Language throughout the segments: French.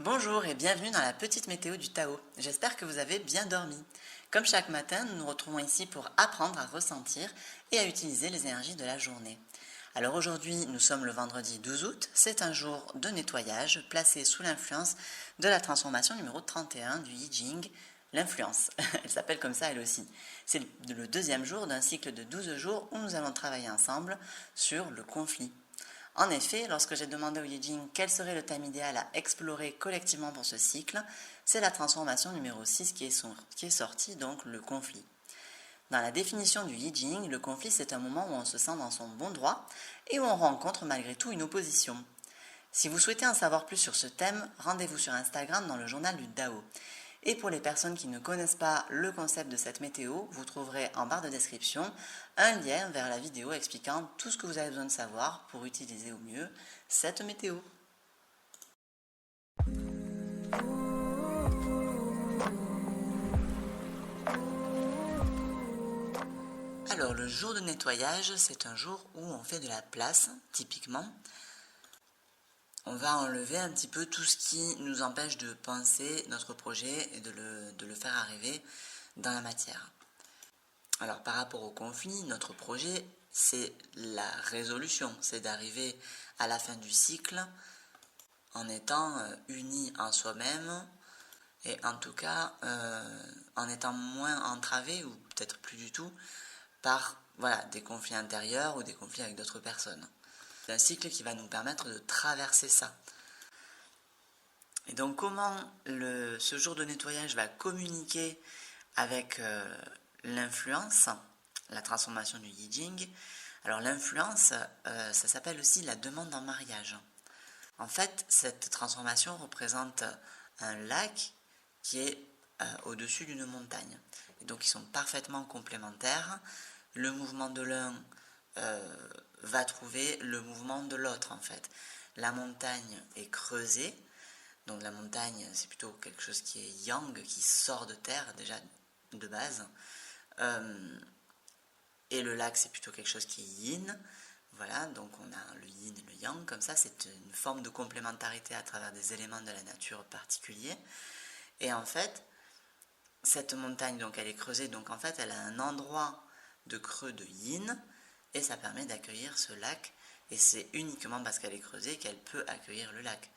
Bonjour et bienvenue dans la petite météo du Tao. J'espère que vous avez bien dormi. Comme chaque matin, nous nous retrouvons ici pour apprendre à ressentir et à utiliser les énergies de la journée. Alors aujourd'hui, nous sommes le vendredi 12 août. C'est un jour de nettoyage placé sous l'influence de la transformation numéro 31 du I Ching, l'influence. Elle s'appelle comme ça elle aussi. C'est le deuxième jour d'un cycle de 12 jours où nous allons travailler ensemble sur le conflit. En effet, lorsque j'ai demandé au I Ching quel serait le thème idéal à explorer collectivement pour ce cycle, c'est la transformation numéro 6 qui est sortie, donc le conflit. Dans la définition du I Ching, le conflit c'est un moment où on se sent dans son bon droit et où on rencontre malgré tout une opposition. Si vous souhaitez en savoir plus sur ce thème, rendez-vous sur Instagram dans le journal du Tao. Et pour les personnes qui ne connaissent pas le concept de cette météo, vous trouverez en barre de description un lien vers la vidéo expliquant tout ce que vous avez besoin de savoir pour utiliser au mieux cette météo. Alors le jour de nettoyage, c'est un jour où on fait de la place, typiquement. On va enlever un petit peu tout ce qui nous empêche de penser notre projet et de le faire arriver dans la matière. Alors par rapport au conflit, notre projet, c'est la résolution, c'est d'arriver à la fin du cycle en étant unis en soi-même et en tout cas en étant moins entravé ou peut-être plus du tout par des conflits intérieurs ou des conflits avec d'autres personnes. C'est un cycle qui va nous permettre de traverser ça. Et donc comment ce jour de nettoyage va communiquer avec l'influence, la transformation du I Ching. Alors l'influence, ça s'appelle aussi la demande en mariage. En fait, cette transformation représente un lac qui est au-dessus d'une montagne. Et donc ils sont parfaitement complémentaires. Le mouvement de l'un va trouver le mouvement de l'autre en fait. La montagne est creusée. Donc la montagne, c'est plutôt quelque chose qui est yang, qui sort de terre déjà de base. Et le lac, c'est plutôt quelque chose qui est yin. Voilà, donc on a le yin et le yang, comme ça, c'est une forme de complémentarité à travers des éléments de la nature particuliers. Et en fait, cette montagne, donc elle est creusée, donc en fait, elle a un endroit de creux de yin, et ça permet d'accueillir ce lac, et c'est uniquement parce qu'elle est creusée qu'elle peut accueillir le lac.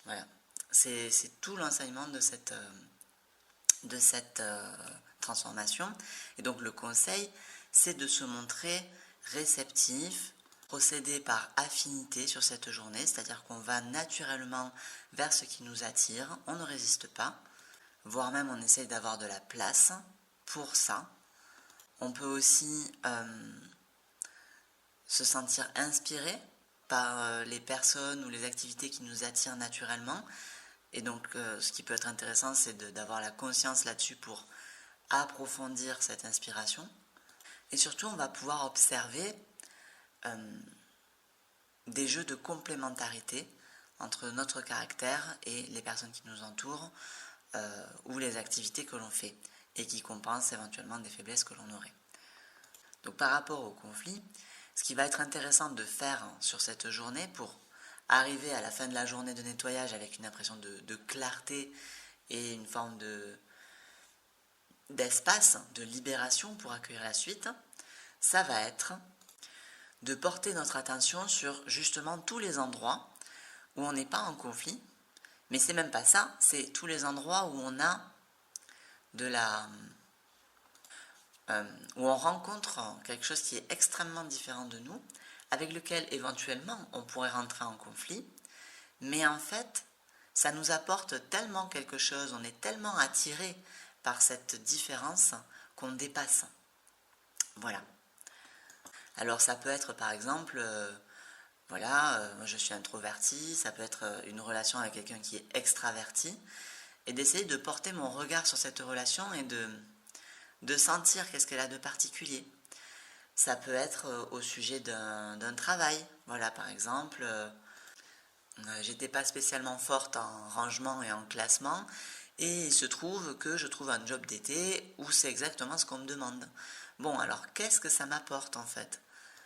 Voilà, c'est tout l'enseignement de cette transformation. Et donc le conseil, c'est de se montrer réceptif, procéder par affinité sur cette journée, c'est-à-dire qu'on va naturellement vers ce qui nous attire, on ne résiste pas, voire même on essaye d'avoir de la place pour ça. On peut aussi se sentir inspiré par les personnes ou les activités qui nous attirent naturellement. Et donc ce qui peut être intéressant, c'est d'avoir la conscience là-dessus pour approfondir cette inspiration. Et surtout, on va pouvoir observer des jeux de complémentarité entre notre caractère et les personnes qui nous entourent ou les activités que l'on fait et qui compensent éventuellement des faiblesses que l'on aurait. Donc par rapport au conflit, ce qui va être intéressant de faire sur cette journée pour arriver à la fin de la journée de nettoyage avec une impression de clarté et une forme d'espace, de libération pour accueillir la suite, ça va être de porter notre attention sur justement tous les endroits où on n'est pas en conflit, mais c'est même pas ça, c'est tous les endroits où on a où on rencontre quelque chose qui est extrêmement différent de nous, avec lequel éventuellement on pourrait rentrer en conflit, mais en fait, ça nous apporte tellement quelque chose, on est tellement attiré par cette différence qu'on dépasse. Voilà. Alors ça peut être par exemple, moi je suis introverti, ça peut être une relation avec quelqu'un qui est extraverti, et d'essayer de porter mon regard sur cette relation et de sentir qu'est-ce qu'elle a de particulier. Ça peut être au sujet d'un travail. Voilà, par exemple, j'étais pas spécialement forte en rangement et en classement, et il se trouve que je trouve un job d'été où c'est exactement ce qu'on me demande. Bon, alors qu'est-ce que ça m'apporte en fait ?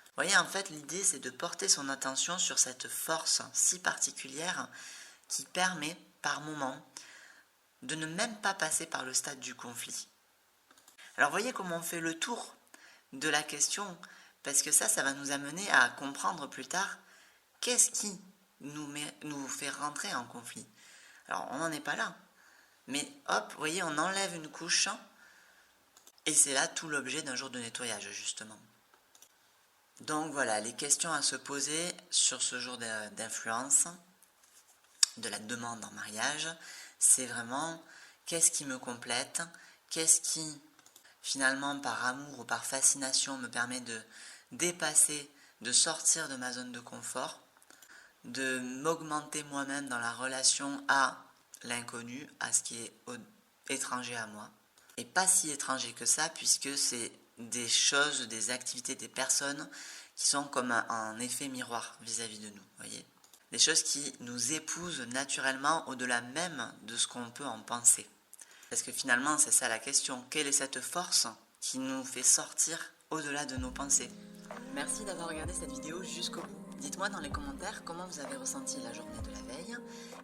Vous voyez, en fait, l'idée c'est de porter son attention sur cette force si particulière qui permet par moment, de ne même pas passer par le stade du conflit. Alors voyez comment on fait le tour de la question, parce que ça va nous amener à comprendre plus tard qu'est-ce qui nous fait rentrer en conflit. Alors on n'en est pas là, mais hop, vous voyez, on enlève une couche, et c'est là tout l'objet d'un jour de nettoyage, justement. Donc voilà, les questions à se poser sur ce jour d'influence, de la demande en mariage, c'est vraiment qu'est-ce qui me complète, qu'est-ce qui finalement par amour ou par fascination me permet de dépasser, de sortir de ma zone de confort, de m'augmenter moi-même dans la relation à l'inconnu, à ce qui est étranger à moi. Et pas si étranger que ça, puisque c'est des choses, des activités, des personnes qui sont comme un effet miroir vis-à-vis de nous, voyez. Des choses qui nous épousent naturellement au-delà même de ce qu'on peut en penser. Parce que finalement, c'est ça la question. Quelle est cette force qui nous fait sortir au-delà de nos pensées? Merci d'avoir regardé cette vidéo jusqu'au bout. Dites-moi dans les commentaires comment vous avez ressenti la journée de la veille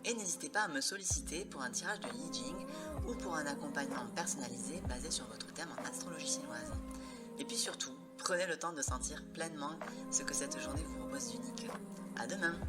et n'hésitez pas à me solliciter pour un tirage de Yi Jing ou pour un accompagnement personnalisé basé sur votre thème en astrologie chinoise. Et puis surtout, prenez le temps de sentir pleinement ce que cette journée vous propose d'unique. À demain!